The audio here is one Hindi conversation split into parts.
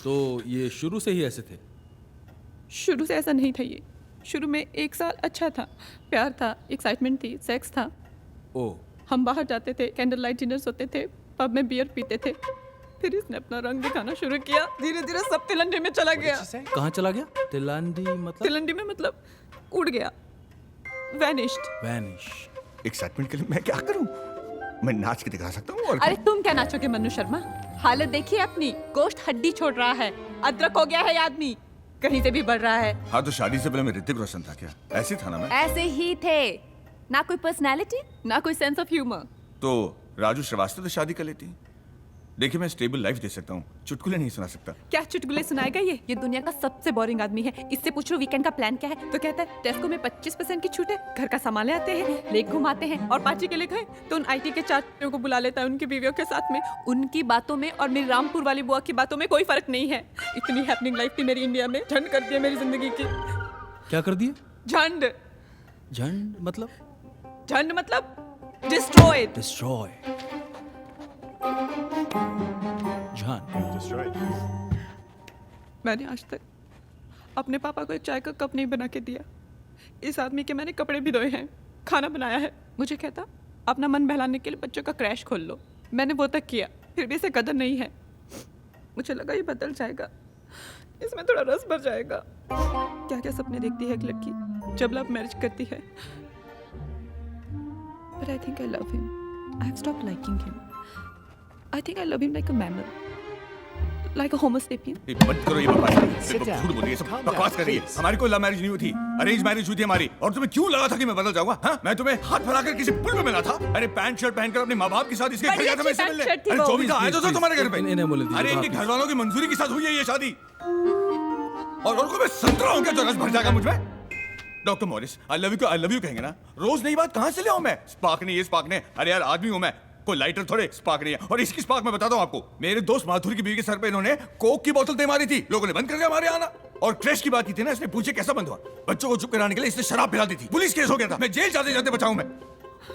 तो ये शुरू से ही ऐसे थे? शुरू से ऐसा नहीं था ये। शुरू में 1 साल अच्छा था, प्यार था, एक्साइटमेंट थी, सेक्स था। ओह, हम बाहर जाते थे, कैंडल लाइट डिनर्स होते थे, पब में बियर पीते थे। फिर इसने अपना रंग दिखाना शुरू किया। धीरे धीरे सब तिलंडी में चला गया। कहाँ चला गया? तिलांडी मतलब? तिलंडी में मतलब उड़ गया, वैनिश्ड। वैनिश। एक्साइटमेंट के लिए मैं क्या करूं? मैं नाच के दिखा सकता हूँ और अरे तुम क्या नाचोगे मनु शर्मा? हालत देखिए अपनी, गोश्त हड्डी छोड़ रहा है, अदरक हो गया है ये आदमी, कहीं से भी बढ़ रहा है। हाँ, तो शादी से पहले मैं ऋतिक रोशन था क्या? ऐसे था ना मैं? ऐसे ही थे, ना कोई पर्सनालिटी, ना कोई सेंस ऑफ ह्यूमर। तो राजू श्रीवास्तव से शादी कर लेती। देखिए, मैं स्टेबल लाइफ दे सकता हूँ, चुटकुले नहीं सुना सकता। क्या चुटकुले सुनाएगा ये दुनिया का सबसे बोरिंग आदमी है। इससे पूछ लो वीकेंड का प्लान क्या है, तो कहता है टेस्को में 25% की छूट है, घर का सामान ले आते हैं, लेक घुमाते हैं, और पार्टी के लिए गए तो उन आईटी के 4 को बुला लेता है उनकी बीवियों के साथ में। उनकी बातों में और मेरी रामपुर वाली बुआ की बातों में कोई फर्क नहीं है। इतनी हैपनिंग लाइफ थी मेरी इंडिया में, झंड कर दिया मेरी जिंदगी की। क्या कर दिए? झंड। झंड मतलब? झंड मतलब डिस्ट्रॉयड। डिस्ट्रॉय। मैंने आज तक अपने पापा को एक चाय का कप नहीं बना के दिया। इस आदमी के मैंने कपड़े भी धोए हैं, खाना बनाया है। मुझे कहता अपना मन बहलाने के लिए बच्चों का क्रैश खोल लो। मैंने वो तक किया, फिर भी इसे कदर नहीं है। मुझे लगा ये बदल जाएगा, इसमें थोड़ा रस भर जाएगा। क्या क्या सपने देखती है एक लड़की जब लव मैरिज करती है। But I think I love him. I have stopped liking him. I think I love him like a mammal, like a Homo sapien. बंद करो ये बकवास। झूठ बोल रही है, सब बकवास कर रही है। हमारी कोई लव मैरिज नहीं हुई थी, अरेंज मैरिज हुई थी हमारी। और तुम्हें क्यों लगा था कि मैं बदल जाऊंगा? हाँ, मैं तुम्हें हाथ फैलाकर किसी पुल में मिला था। अरे पैंट शर्ट पहनकर अपने माँ बाप के साथ इसके घर गया था मैं इससे मिलने। अरे 24 आए तो तुम्हारे घर पे। अरे इनके घर वालों की मंजूरी के साथ हुई है ये शादी। और उनको मैं संतरा हूँ क्या जो रस भर जाएगा मुझ में? Doctor Morris, I love you कहेंगे ना? रोज नई बात कहाँ से ले आऊं मैं? स्पार्क नहीं, ये स्पार्क नहीं। अरे यार, आदमी हूं मैं, कोई लाइटर थोड़े। स्पार्क नहीं है। और इसकी स्पार्क मैं बताता हूं आपको। मेरे दोस्त माधुरी की बीवी के सर पे इन्होंने कोक की बोतल दे मारी थी, लोगों ने बंद कर दिया हमारे आना। और क्रैश की बात की थी ना, इसने पूछे कैसा बंद हुआ। बच्चों को चुप कराने के लिए इसने शराब पिला दी थी, पुलिस केस हो गया था। मैं जेल जाते जाते बचाऊं मैं।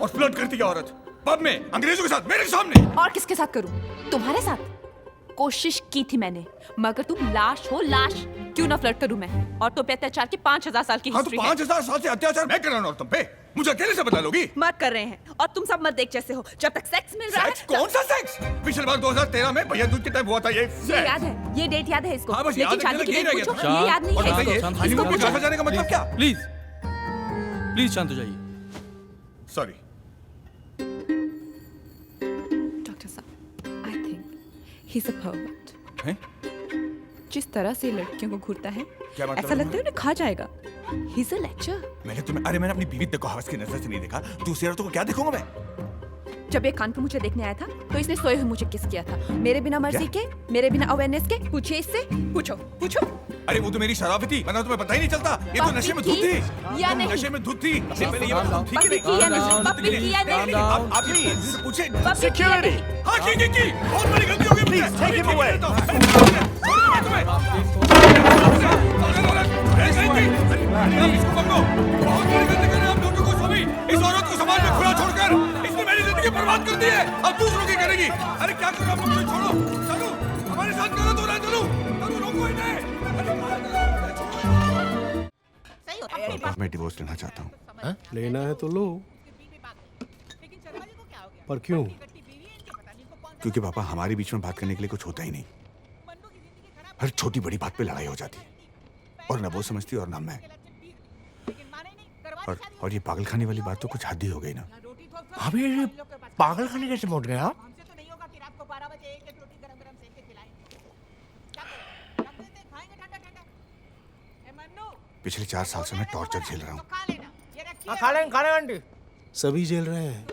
और फ्लर्ट करती है औरत पब में अंग्रेजों के साथ मेरे सामने। और किसके साथ करूं? तुम्हारे साथ? कोशिश की थी मैंने, मगर तुम लाश हो, लाश। क्यों ना फ्लर्ट करूं मैं? और तो पे अत्याचार की 5000 साल की हिस्ट्री है। 5000 साल से अत्याचार मैं कर रहा हूं और तुम पे मुझे अकेले से बदला लोगी? मत कर रहे हैं, और तुम सब मत देख जैसे हो। जब तक सेक्स मिल रहा है। कौन सा सेक्स? पिछली बार 2013 में भैया दूज के टाइम हुआ था ये याद है, ये डेट याद है इसको। हाँ, बस लेकिन याद शादी की है, डेट पूछो, ये याद नहीं है इसको। हनीमून पे चला जाने का मतलब क्या? प्लीज शांत हो जाइए। सॉरी डॉक्टर साहब, I think he is a pervert. हैं? जिस तरह से लड़कियों को घूरता है, क्या मतलब ऐसा लगता है उन्हें खा जाएगा। He is a lecture. मैंने अपनी बीवी को हवस की नजर से नहीं देखा, दूसरी औरतों को क्या देखूंगा मैं? जब ये कानपुर मुझे देखने आया था तो इसने सोए हुए मुझे किस किया था, मेरे बिना मर्जी के, मेरे बिना अवेयरनेस के। पूछिए इससे, पूछो पूछो। अरे वो तो मेरी शराबी थी, वरना तुम्हें पता ही नहीं चलता। ये तो नशे में धुत थी या नहीं? नशे में धुत थी। पहले ये बताओ, ठीक है पप्पी की या नहीं? पप्पी की या नहीं? आप ये इनसे पूछे। पप्पी की या नहीं? हाँ, की बहुत बड़ी गलती हो गई मुझसे। take him away. इसको पकड़ो। बहुत बड़ी गलती कर रहे हैं आप दोनों को सभी। इस औरत को समाज में खुला छोड़कर इसने मेरी जिंदगी बर्बाद कर दी है, अब दूसरों की करेगी। अरे क्या करो आप लोग, छोड़ो। चलो हमारे साथ करो तो ना चलो, रोको इन्हें। मैं डिवोर्स लेना चाहता हूँ। लेना है तो लो, पर क्यों? क्योंकि पापा हमारे बीच में बात करने के लिए कुछ होता ही नहीं। हर छोटी बड़ी बात पे लड़ाई हो जाती है, और ना वो समझती और ना मैं। और ये पागलखाने वाली बात तो कुछ हद ही हो गई ना। अभी ये पागलखाने कैसे पहुंच गए आप? पिछले 4 साल से मैं टॉर्चर झेल रहा हूँ। खा लेंगे आंटी। सभी झेल रहे हैं।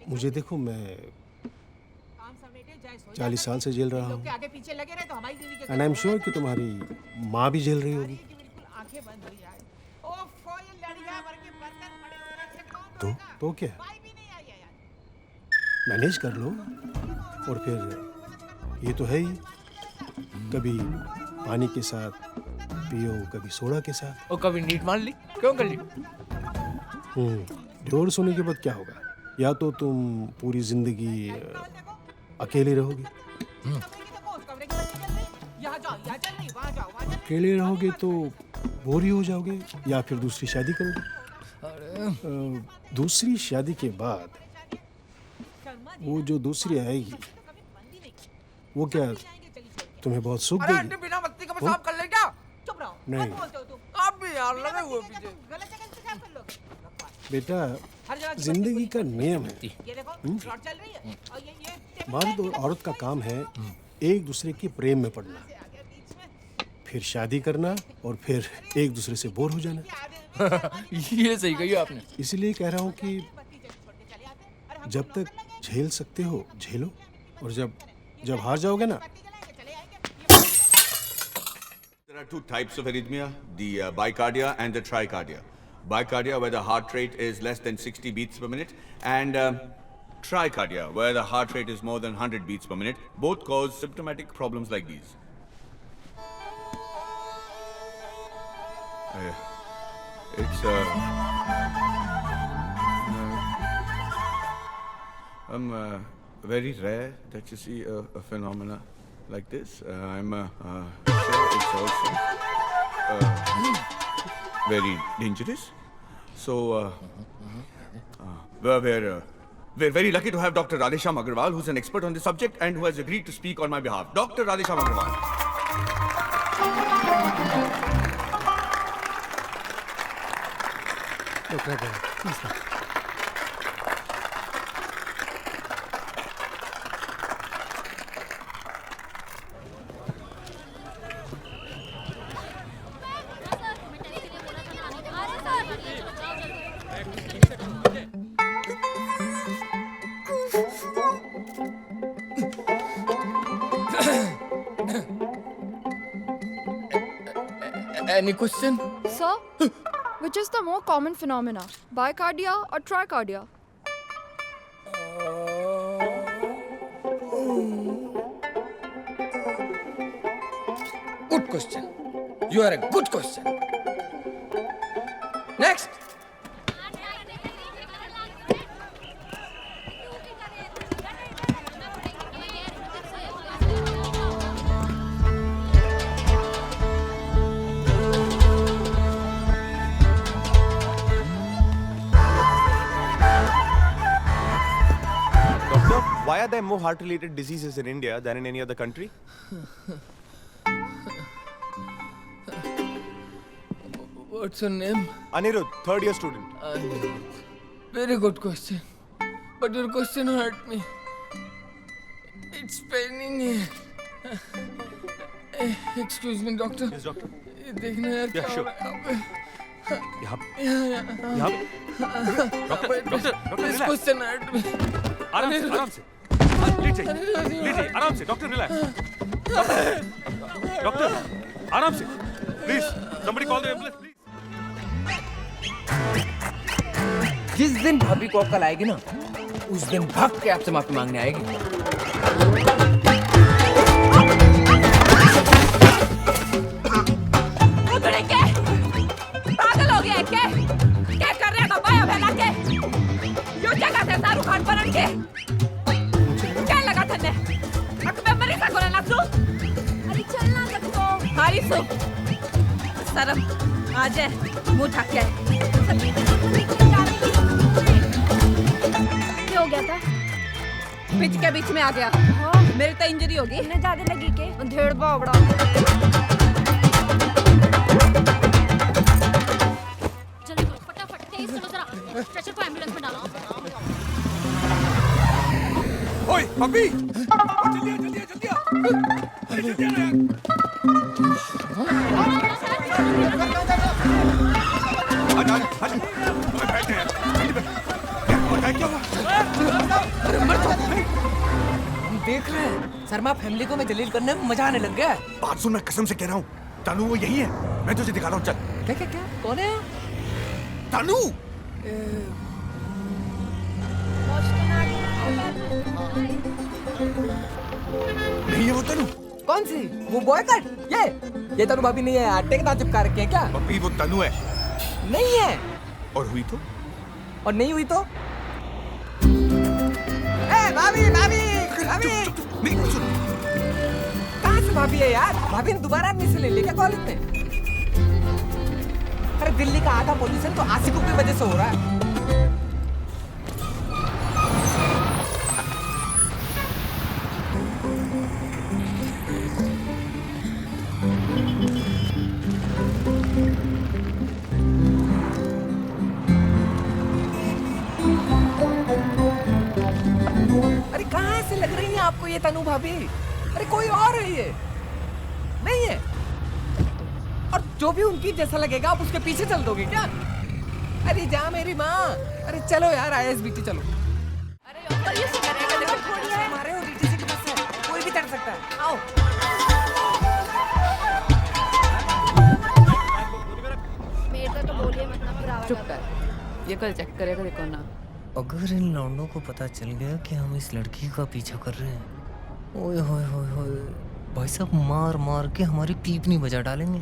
मुझे देखो, मैं 40 साल से झेल रहा हूँ, एंड आई एम श्योर कि तुम्हारी माँ भी झेल रही होगी। तो क्या, मैनेज कर लो। और फिर ये तो है ही, कभी पानी के साथ पियो, कभी सोडा के साथ, और कभी नीट मान ली। क्यों कर ली? डिवोर्स होने के बाद क्या होगा? या तो तुम पूरी जिंदगी अकेली रहोगी, अकेले रहोगे तो बोर ही हो जाओगे या फिर दूसरी शादी करोगे? दूसरी शादी के बाद वो जो दूसरी आएगी वो क्या तुम्हें बहुत सुख अरे देगी? आंटी बिना बत्ती का पेशाब कर ले क्या? नहीं आप भी यार लगे हुए पीछे। बेटा, जिंदगी का नियम है, मर्द और औरत का काम है एक दूसरे के प्रेम में पड़ना, फिर शादी करना और फिर एक दूसरे से बोर हो जाना। ये सही कही आपने। इसलिए कह रहा हूँ कि जब तक झेल सकते हो झेलो, और जब हार जाओगे ना। There are two types of arrhythmia, the bicardia and the tricardia. Bicardia, where the heart rate is less than 60 beats per minute, and tricardia, where the heart rate is more than 100 beats per minute. Both cause symptomatic problems like these. It's very rare that you see a phenomena like this. I'm sure it's also very dangerous. So we're very lucky to have Dr. Radhesham Agarwal, who's an expert on this subject and who has agreed to speak on my behalf. Dr. Radhesham Agarwal. Any question? Sir, which is the more common phenomena, bicardia or tricardia? Good question. You are a good question. Next. Why are there more heart-related diseases in India than in any other country? What's your name? Anirudh, third year student. Very good question. But your question hurt me. It's paining me. Excuse me, doctor. Yes, doctor. ये देखना यार क्या sure. हो रहा है यहाँ यहाँ doctor This question hurt me. आराम से लीजिए आराम से डॉक्टर रिलैक्स डॉक्टर आराम से please somebody call the ambulance please. जिस दिन भाभी को अक्ल आएगी ना उस दिन भाग के आपसे माफी मांगने आएगी. पागल हो गया क्या? क्या कर रहे हो बाया फैला के? यो जगह से शाहरुख खान बनन के? क्या लगा थने? अक में मरी सा कोला ना सु? अरे चलना देखो. हारी सु. शर्म आ जाए मुंह ढक के. क्या हो गया था? पिच के बीच में आ गया. हाँ. मेरी तो इंजरी होगी. इन्हें ज्यादा लगी के? अंधेड़ बावड़ा. जल्दी करो फटाफट तेज चलो जरा स्ट्रेचर को एम्बुलेंस में डालो. ओए पप्पी जल्दी आ आजा बैठे हैं क्या हुआ देख रहे हैं शर्मा फैमिली को मैं जलील करने में मजा आने लग गया है. बात सुन मैं कसम से कह रहा हूँ तनु वो यही है मैं तुझे दिखा रहा हूँ चल क्या कौन है? तनु नहीं है वो तनु कौन सी? वो बॉय कट? ये तनु भाभी नहीं है आटे के दांत चिपका रखे हैं क्या? पप्पी वो तनु है नहीं है. और हुई तो और नहीं हुई तो? ए भाभी नहीं सुन, कहाँ से भाभी है यार? भाभी ने दोबारा आदमी से ले लिया क्या कॉलेज में? अरे दिल्ली का आधा पोल्यूशन तो आशिकों की वजह से हो रहा है। अरे कहाँ से लग रही है आपको ये तनु भाभी? अरे कोई और है ये, नहीं है? और जो भी उनकी जैसा लगेगा आप उसके पीछे चल दोगे क्या? अरे जा मेरी माँ, अरे चलो यार ISBT चलो। अरे ये करेगा देखो, हमारे और DTC की बस है, कोई भी चढ़ सकता है, आओ। मेरे तो बोलिए मतलब पुरावा चुप कर, ये कल चेक करेगा देखो ना। अगर इन लौंडों को पता चल गया कि हम इस लड़की का पीछा कर रहे हैं, ओए होए होए होए, भाई साहब मार मार के हमारी पीपनी बजा डालेंगे।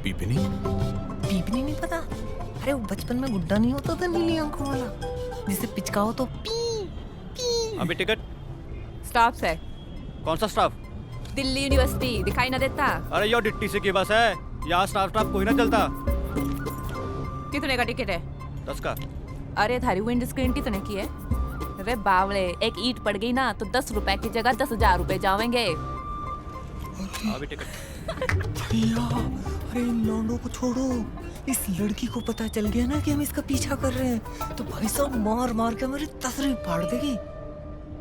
पीपनी? पीपनी नहीं पता? अरे वो बचपन में गुड्डा नहीं होता था नीली आंखों वाला, जिसे पिचकाओ तो पी पी। अभी टिकट स्टाफ से कौन सा स्टाफ? दिल्ली यूनिवर्सिटी दिखाई ना देता? अरे यो DTC की बस है, यहाँ स्टाफ कोई ना चलता। कितने का टिकट है? 10 का। अरे थारी विंड स्क्रीन कितने की है? अरे बावले, एक ईंट पड़ गई ना तो 10 रुपए की जगह 10,000 रुपए जाएंगे। अभी टिकट। भैया, अरे इन लौंडों को छोड़ो, इस लड़की को पता चल गया ना कि हम इसका पीछा कर रहे हैं तो भाई साहब मार मार के हमारी तसरीफ फाड़ देगी।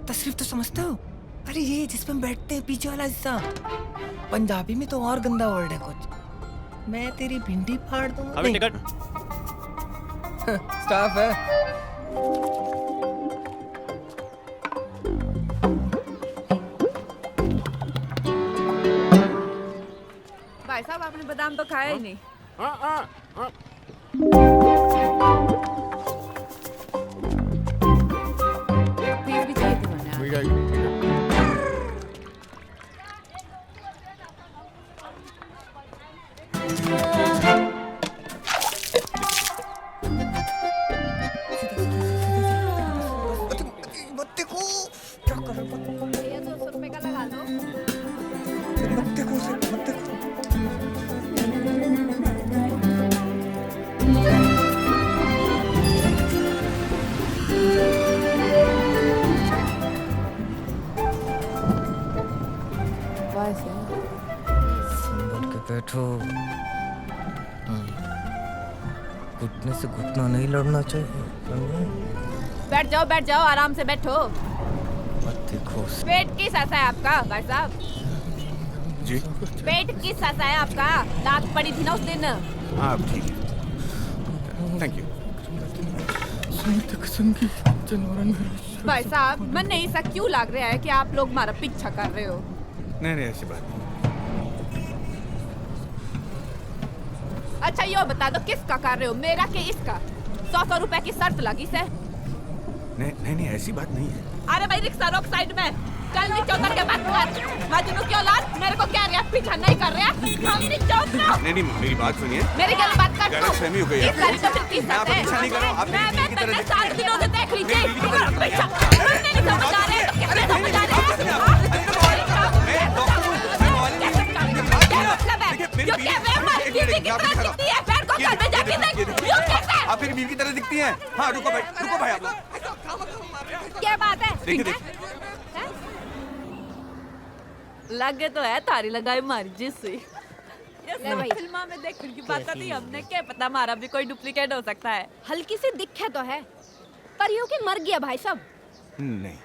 तसरीफ तो समझते हो? अरे ये जिस पे हम बैठते हैं पीछे वाला हिस्सा, पंजाबी में तो और गंदा वर्ड है कुछ। मैं तेरी भिंडी फाड़ दूंगा। अभी टिकट। स्टाफ है। भाई साहब आपने बादाम तो खाया ही नहीं। फीस भी चाहिए थी मैंने। मत देखो, क्या कर रहे हो? भैया 200 रुपए का लगा दो। मत देखो उसे, मत देखो। संभल के बैठो, घुटने से घुटना नहीं लड़ना चाहिए, समझे? बैठ जाओ आराम से बैठो। मत देखो उसे। पेट किस ऐसा है आपका भाई साहब? जी पेट किस ऐसा है आपका? दांत पड़ी थी ना उस दिन। हाँ अब ठीक है, थैंक यू। भाई साहब मन नहीं ऐसा क्यों लग रहा है कि आप लोग हमारा पीछा कर रहे हो? नहीं ऐसी बात नहीं। अच्छा यो बता दो किसका कर रहे हो, मेरा कि इसका? 100 रुपए की शर्त लगी से। नहीं ऐसी बात नहीं है। अरे भाई रिक्शा रोक साइड में, चल नीचे उतर के बात कर। मजनू की औलाद मेरे को क्या रहा पीछा नहीं कर रहा? हम नीचे उतरो। नहीं मेरी बात सुनिए। मेरी क्या बात कर? गलतफहमी हो गई है। इस तारीख को फिर मैं आपको पीछा नहीं कर रहा हूँ, आप मेरी बीवी की तरह दिखती हैं। 4 दिनों से देख लीजिए पीछा मुझे नहीं समझ आ रहा है तो कैसे समझ आ रहा है? आप मेरी बीवी की तरह दिखती हैं। हाँ रुको भाई आप लोग। क्या बात है? देखिए लगे तो है तारी लगाई मारी जिससे फिल्मा में देखने की बात थी, हमने क्या पता हमारा भी कोई डुप्लीकेट हो सकता है। हल्की सी दिखे तो है, पर यूं कि मर गया भाई साहब। नहीं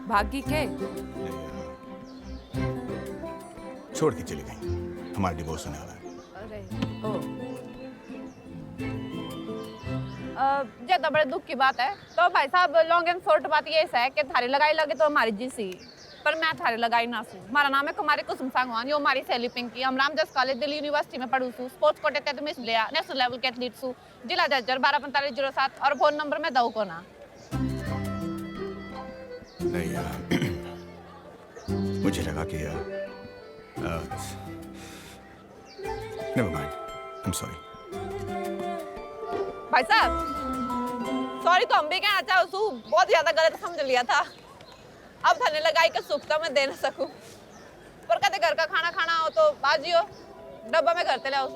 भागी के छोड़ के चली गई, हमारा डिवोर्स होने वाला है। ये तो बड़े दुख की बात है। तो भाई साहब लॉन्ग एंड शॉर्ट बात ये है कि थारी लगाई लगे तो हमारी जीसी, पर मैं थारी लगाई ना सू। हमारा नाम है कुमारी कुसुम सांगवान, यो हमारी सहेली पिंकी। हम रामदास कॉलेज दिल्ली यूनिवर्सिटी में पढ़ू सू। स्पोर्ट्स कोटे तहत मिस लिया, नेशनल लेवल के एथलीट सू। जिला जज्जर 124507 और फोन नंबर में दऊ को ना। नहीं मुझे लगा कि never mind, I am sorry. भाई साहब सॉरी तो हम भी कहना चाहो सू, बहुत ज्यादा गलत समझ लिया था। अब थाने लगाई के सुख तो मैं दे ना सकूं पर कदे घर का खाना खाना हो तो बाजियो डब्बा में घर ते ले आओ